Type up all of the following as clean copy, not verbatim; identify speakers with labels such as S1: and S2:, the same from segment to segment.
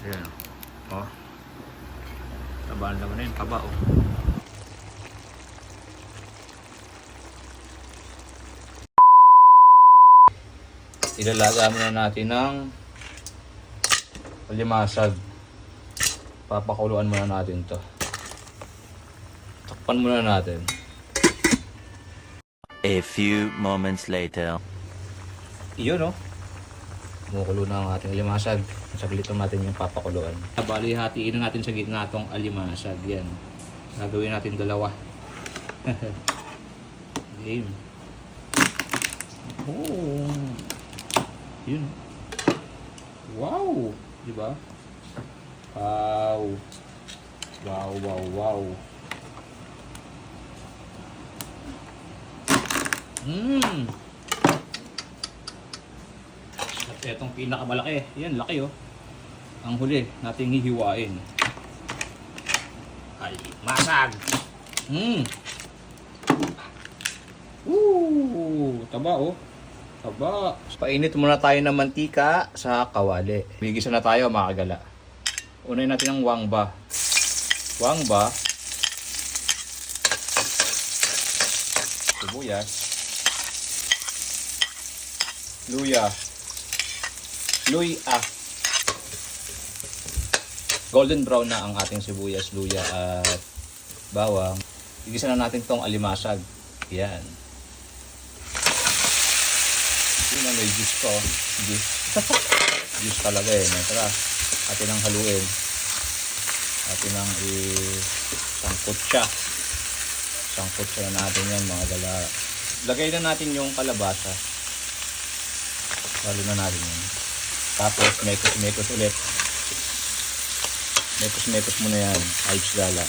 S1: Ayan. Oh. Tabahan naman na yun. Taba oh. Ilalaga muna natin ng limasag. Papakuluan muna natin to. Takpan muna natin.
S2: A few moments later.
S1: Iyon oh. Kumukulo na ang ating alimasag. Saglit natin yung papakuluan. Bali, hatiin na natin sa gitna itong alimasag. Yan. Gagawin natin dalawa. Game. Oh. Yun. Wow. Diba? Wow. Wow, wow, wow. At etong pinakamalaki. Yan, laki oh. Ang huli nating hihiwain. Ay, masag. Taba oh. Taba. Painit muna tayo ng mantika sa kawali. Bigisa na tayo mga kagala. Unahin natin ang wangba. Wangba. Sibuyas. Luya. Luya. Golden brown na ang ating sibuyas, luya at bawang. Igisa na natin tong alimasag. Yan. Yun na, may juice ko. Juice. Juice talaga eh. Tara, atin ang haluin. Atin ang sangkot siya. Sangkot siya na natin yan mga gala. Lagay na natin yung kalabasa. Lalo na natin yun. Tapos mekos ulit. Mekos muna yan. Ayos gala.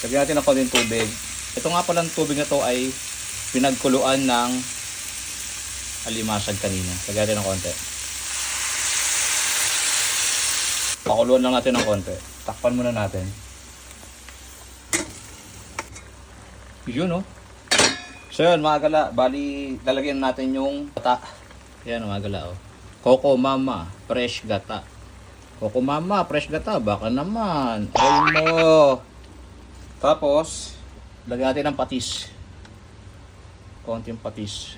S1: Lagyan natin ng konting tubig. Ito nga palang tubig na to ay pinagkuluan ng alimasag kanina. Lagyan natin ng konti. Pakuluan lang natin ng konti. Takpan muna natin. Yun oh. So yun mga gala, bali lalagyan natin yung gata. Yan mga gala oh. Coco Mama, fresh gata. Coco Mama, fresh gata, baka naman. Ayun mo. Tapos, lagyan natin ng patis. Konting patis.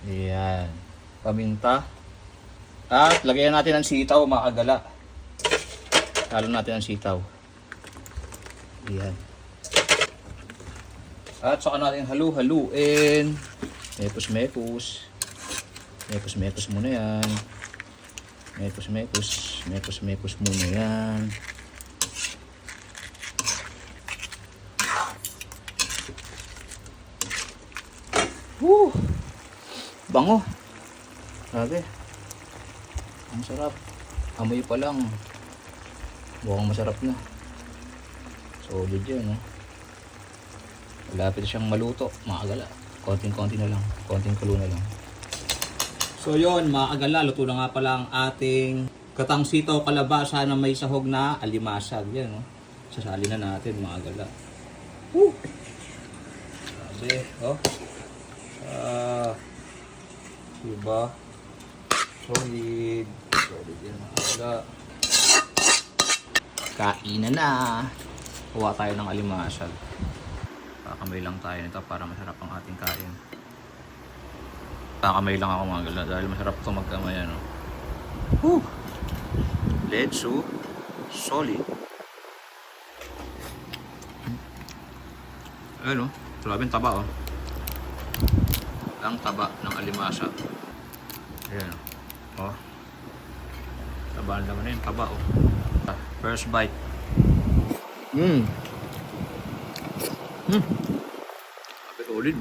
S1: Ayan. Paminta. At lagyan natin ng sitaw mga kagala. Halo natin ang sitaw. Ayan. At saka natin halu-haluin. Mekos-mekos. Mekos-mekos muna yan. Mekos-mekos muna yan. Woo! Bango. Grabe. Ang sarap. Amoy pa lang. Mukhang masarap na. Solid yan, no? Malapit siyang maluto, mga kagala. Konting-konti na lang. Konting kulo na lang. So yun, mga kagala, luto na nga pala ang ating gatang sitaw kalabasa na may sahog na alimasag. Yan, no? Sasali na natin, mga kagala. Woo! Grabe, oh. Diba? Solid. Solid yan, mga kagala. Kainan na. Kuha tayo ng alimasag. Kakamay lang tayo nito para masarap ang ating kain. Kakamay lang ako mga gala dahil masarap ito magkamay ano. Woo! Let's go. Solid. Ayun oh. Grabe ang taba oh. Ang taba ng alimasag. Ayan oh. Taba naman na yun. Taba oh. First bite. Solid.